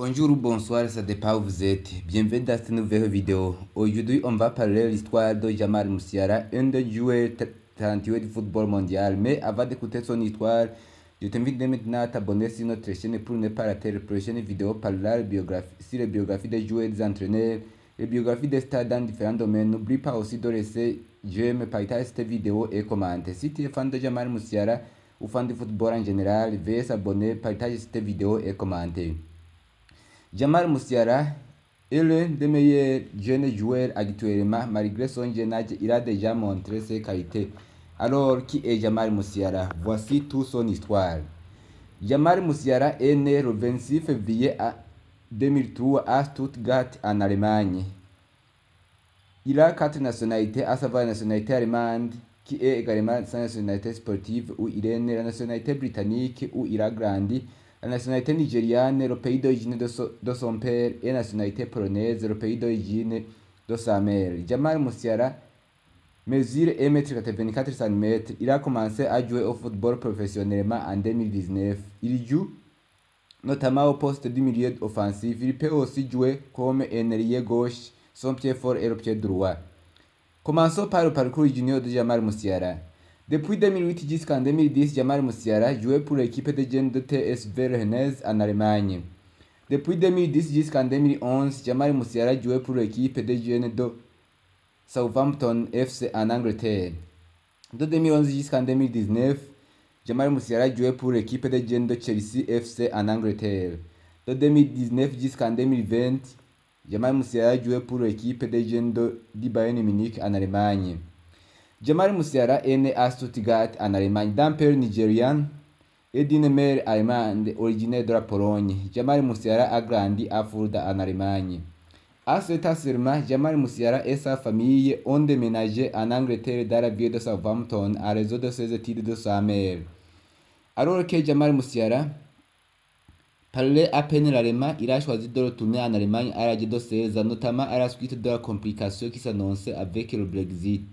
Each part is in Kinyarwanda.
Bonjour ou bonsoir, ça dépend où vous êtes. Bienvenue dans cette nouvelle vidéo. Aujourd'hui, on va parler de l'histoire de Jamal Musiala, un des joueurs talentueux du football mondial. Mais avant d'écouter son histoire, je t'invite dès maintenant à t'abonner sur notre chaîne pour ne pas rater les prochaines vidéos parlant sur les biographies des joueurs et des entraîneurs, les biographies des stars dans différents domaines. N'oublie pas aussi de laisser j'aime, partager cette vidéo et commenter. Si tu es fan de Jamal Musiala ou fan du football en général, veuillez s'abonner, partager cette vidéo et commenter. Jamal Musiala est l'un des meilleurs jeunes joueurs actuellement. Malgré son jeune âge, il a déjà montré ses qualités. Alors, qui est Jamal Musiala? Voici toute son histoire. Jamal Musiala est né le 26 février 2003 à Stuttgart, en Allemagne. Il a 4 nationalités, à savoir la nationalité allemande, qui est également sa nationalité sportive, où il est né, la nationalité britannique, où il a grandi, la nationalité nigériane, le pays d'origine de son père, et la nationalité polonaise, le pays d'origine de sa mère. Jamal Musiala mesure 1,84 cm. Il a commencé à jouer au football professionnellement en 2019. Il joue notamment au poste du milieu offensif. Il peut aussi jouer comme un ailier gauche. Son pied fort est le pied droit. Commençons par le parcours junior de Jamal Musiala. Depuis 2008 jusqu'en 2010, Jamal Musiala jouait pour l'équipe de jeunes de TSV Rennes en Allemagne. Depuis 2010 jusqu'en 2011, Jamal Musiala jouait pour l'équipe de jeunes de Southampton FC en Angleterre. De 2011 jusqu'en 2019, Jamal Musiala jouait pour l'équipe de jeunes de Chelsea FC en Angleterre. De 2019 jusqu'en 2020, Jamal Musiala jouait pour l'équipe de jeunes du Bayern Munich en Allemagne. Jamal Musiala est né à Stuttgart en Allemagne d'un père nigérian et d'une mère allemande originaire de la Pologne. Jamal Musiala a grandi à Fulda en Allemagne. À cet âge seulement, Jamal Musiala et sa famille ont déménagé en Angleterre dans la ville de Southampton à raison de ses études de sa mère. Alors que Jamal Musiala parlait à peine l'allemand, il a choisi de retourner en Allemagne à l'âge de 16 ans, notamment à la suite de la complication qui s'annonçait avec le Brexit.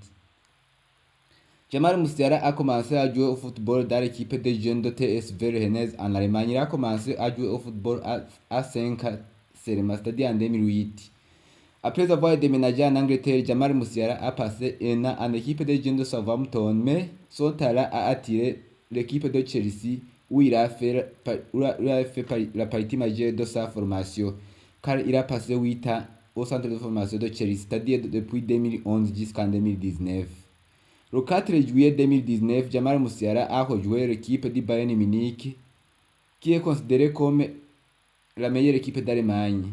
Jamal Musiala a commencé à jouer au football dans l'équipe de jeunes de TSV Rennes en Allemagne. Il a commencé à jouer au football à 5 ans seulement, c'est-à-dire en 2008. Après avoir déménagé en Angleterre, Jamal Musiala a passé un an en équipe de jeunes de Southampton, mais son talent a attiré l'équipe de Chelsea où il a fait la partie majeure de sa formation, car il a passé 8 ans au centre de formation de Chelsea, c'est-à-dire depuis 2011 jusqu'en 2019. Le 4 juillet 2019, Jamal Musiala a rejoint l'équipe du Bayern Munich, qui est considérée comme la meilleure équipe d'Allemagne.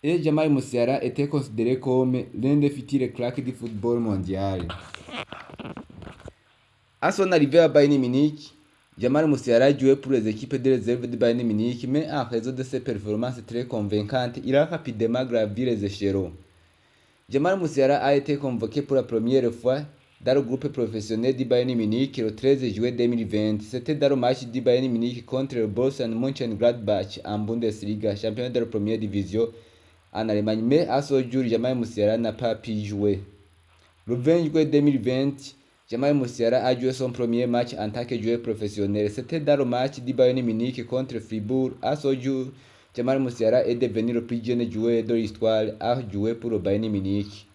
Et Jamal Musiala était considéré comme l'un des futurs cracks du football mondial. À son arrivée à Bayern Munich, Jamal Musiala jouait pour les équipes de réserve de Bayern Munich, mais en raison de ses performances très convaincantes, il a rapidement gravi les échelons. Jamal Musiala a été convoqué pour la première fois dans le groupe professionnel du Bayern Munich le 13 juillet 2020. C'était dans le match du Bayern Munich contre le Borussia Mönchengladbach en Bundesliga, champion de la première division en Allemagne. Mais à ce jour, Jamal Musiala n'a pas pu jouer. Le 20 juillet 2020, Jamal Musiala a joué son premier match en tant que joueur professionnel. C'était dans le match du Bayern Munich contre Fribourg. À ce jour, Jamal Musiala est devenu le plus jeune joueur de l'histoire à jouer pour le Bayern Munich.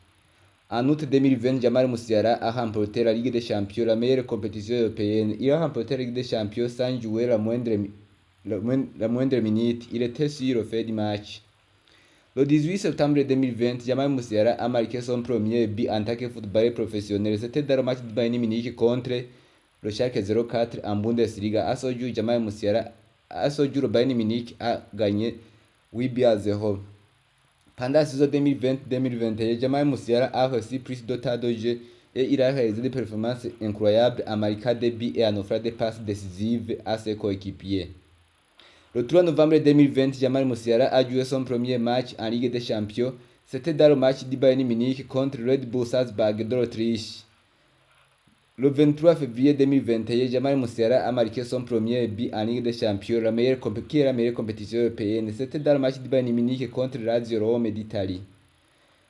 En août 2020, Jamal Musiala a remporté la Ligue des Champions, la meilleure compétition européenne. Il a remporté la Ligue des Champions sans jouer la moindre minute. Il était sur le fait du match. Le 18 septembre 2020, Jamal Musiala a marqué son premier but en tant que footballeur professionnel. C'était dans le match du Bayern Munich contre le Schalke 04 en Bundesliga. À ce jour, le Bayern Munich a gagné 8 buts à 0. Pendant la saison 2020-2021, Jamal Musiala a reçu plus de temps de jeu et il a réalisé des performances incroyables en marquant des buts et en offrant des passes décisives à ses coéquipiers. Le 3 novembre 2020, Jamal Musiala a joué son premier match en Ligue des Champions. C'était dans le match du Bayern Munich contre Red Bull Salzburg de l'Autriche. Le 23 février 2021, Jamal Musiala a marqué son premier but en Ligue des Champions, qui est la meilleure compétition européenne. C'était dans le match du Bayern Munich contre Lazio Rome d'Italie.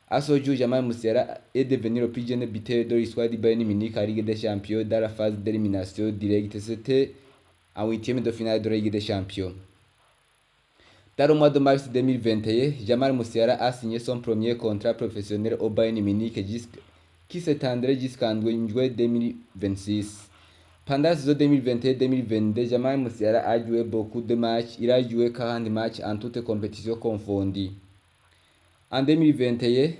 À ce jour, Jamal Musiala est devenu le plus jeune buteur de l'histoire du Bayern Munich en Ligue des Champions dans la phase d'élimination directe. C'était en huitième de finale de la Ligue des Champions. Dans le mois de mars 2021, Jamal Musiala a signé son premier contrat professionnel au Bayern Munich qui s'étendrait jusqu'en juillet 2026. Pendant la saison 2021-2022, Jamal Musiala a joué beaucoup de matchs. Il a joué 40 matchs en toutes compétitions confondues. En 2021,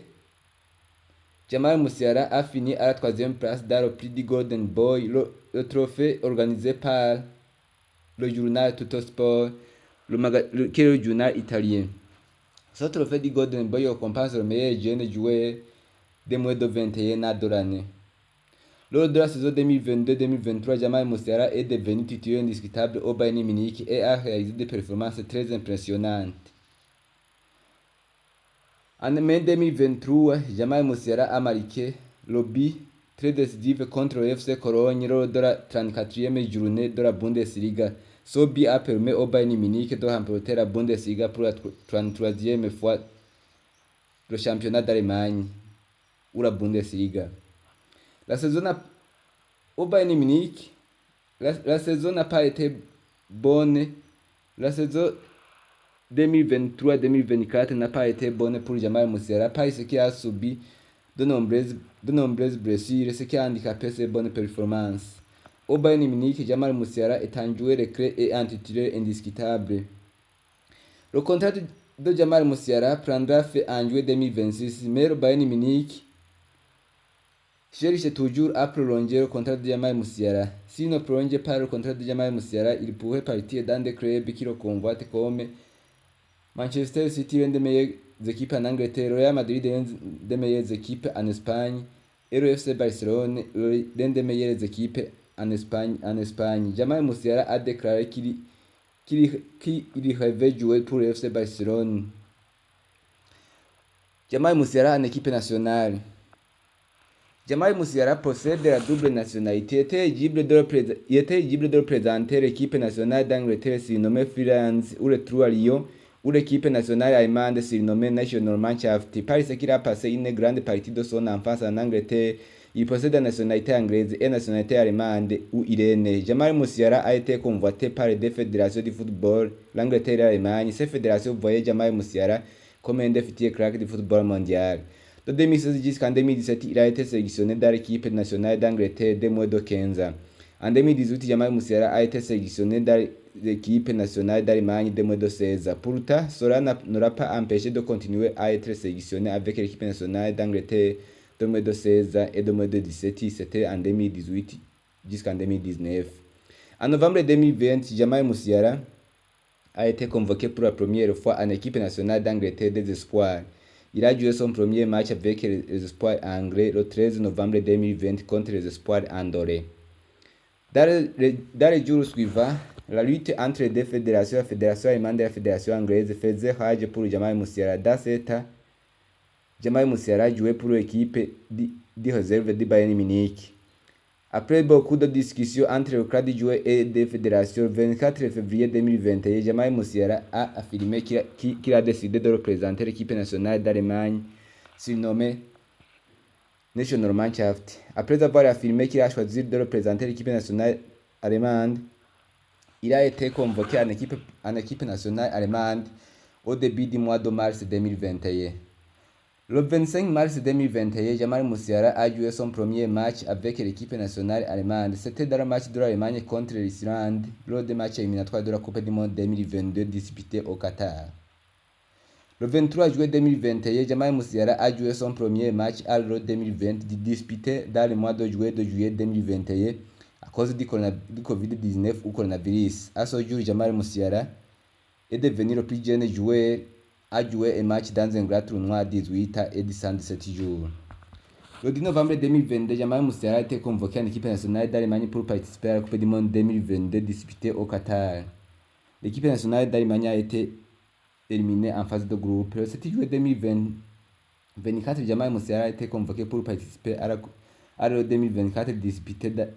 Jamal Musiala a fini à la 3e place dans le prix du Golden Boy, le trophée organisé par le journal Tuttosport, qui est le journal italien. Ce trophée du Golden Boy récompense le meilleur jeune joueur de moins de 21 ans de l'année. Lors de la saison 2022-2023, Jamal Musiala est devenu titulaire indiscutable au Bayern Munich et a réalisé des performances très impressionnantes. En mai 2023, Jamal Musiala a marqué le but très décisif contre le FC Cologne lors de la 34e journée de la Bundesliga. Ce but a permis au Bayern Munich de remporter la Bundesliga pour la 33e fois le championnat d'Allemagne ou la Bundesliga. La saison au Bayern Munich, la saison n'a pas été bonne. La saison 2023-2024 n'a pas été bonne pour Jamal Musiala parce qu'il a subi de nombreuses blessures, ce qui a handicapé ses bonnes performances. Au Bayern Munich, Jamal Musiala est un joueur clé et un titulaire indiscutable. Le contrat de Jamal Musiala prendra fin en juillet 2026, mais le Bayern Munich cherche toujours à prolonger le contrat de Jamal Musiala. S'il ne prolonge pas le contrat de Jamal Musiala, il pourrait partir dans des clubs qui le convoitent comme Manchester City, l'une des meilleures équipes en Angleterre, Real Madrid, l'une des meilleures équipes en Espagne, et le FC Barcelone, l'une des meilleures équipes en Espagne. Jamal Musiala a déclaré qu'il rêvait jouer pour le FC Barcelone. Jamal Musiala en équipe nationale. Jamal Musiala possède la double nationalité. Il était éligible de représenter l'équipe nationale d'Angleterre surnommée Freelands ou le Trou à Lyon, ou l'équipe nationale allemande surnommée National Mannschaft. Parce qu'il a passé une grande partie de son enfance en Angleterre, il possède la nationalité anglaise et la nationalité allemande où il est né. Jamal Musiala a été convoité par les deux fédérations du football, l'Angleterre et l'Allemagne. Ces fédérations voyaient Jamal Musiala comme un des futurs cracks du football mondial. De 2016 jusqu'en 2017, il a été sélectionné dans l'équipe nationale d'Angleterre de moins de 15 ans. En 2018, Jamal Musiala a été sélectionné dans l'équipe nationale d'Allemagne de moins de 16 ans. Pourtant, cela n'aura pas empêché de continuer à être sélectionné avec l'équipe nationale d'Angleterre de moins de 16 ans et de moins de 17. C'était en 2018 jusqu'en 2019. En novembre 2020, Jamal Musiala a été convoqué pour la première fois en équipe nationale d'Angleterre des espoirs. Il a joué son premier match avec les espoirs anglais le 13 novembre 2020 contre les espoirs andorrais. Dans les jours suivants, la lutte entre les deux fédérations, la fédération allemande et la fédération anglaise, faisait rage pour Jamal Musiala. Dans cet temps, Jamal Musiala jouait pour l'équipe de réserve du Bayern Munich. Après beaucoup de discussions entre le club de joueurs et des fédérations, le 24 février 2021, Jamal Musiala a affirmé qu'il a décidé de représenter l'équipe nationale d'Allemagne, surnommée National Mannschaft. Après avoir affirmé qu'il a choisi de représenter l'équipe nationale allemande, il a été convoqué en équipe nationale allemande au début du mois de mars 2021. Le 25 mars 2021, Jamal Musiala a joué son premier match avec l'équipe nationale allemande. C'était dans le match de l'Allemagne contre l'Islande, lors des matchs éliminatoires de la Coupe du Monde 2022 disputés au Qatar. Le 23 juillet 2021, Jamal Musiala a joué son premier match à l'Euro 2020 disputé dans le mois de juillet 2021 à cause du Covid-19 ou coronavirus. À ce jour, Jamal Musiala est devenu le plus jeune joueur a joué un match dans un grand tournoi à 18 ans et 117 jours. Le 10 novembre 2022, Jamal Musiala a été convoqué en équipe nationale d'Allemagne pour participer à la Coupe du Monde 2022 disputée au Qatar. L'équipe nationale d'Allemagne a été éliminée en phase de groupe. Le 7 juillet 2024, Jamal Musiala a été convoqué pour participer à l'Euro 2024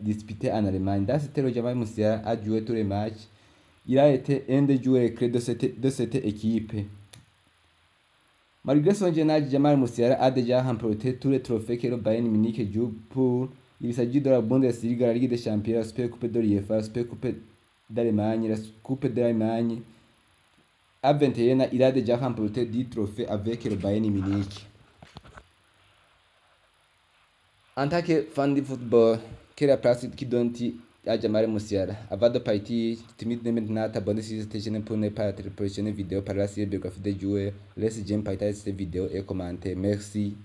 disputé en Allemagne. Dans cette Euro, Jamal Musiala a joué tous les matchs. Il a été un des joueurs clés de cette équipe. Malgré son jeune âge, Jamal Musiala a déjà remporté tous les trophées que le Bayern Munich joue pour. Il s'agit de la Bundesliga, la Ligue des Champions, la Super Coupe de l'UEFA, la Super Coupe d'Allemagne, la Coupe d'Allemagne, à 21 ans, il a déjà remporté 10 trophées avec le Bayern Munich. En tant que fan de football, quelle est la place qui donne-t-il à Jamal Musiala? Avant de partir, tu mets maintenant ta bonne si cette chaîne pour ne pas rater les prochaines vidéos par la biographie des joueurs. Laisse j'aime, partage cette vidéo et commenter. Merci.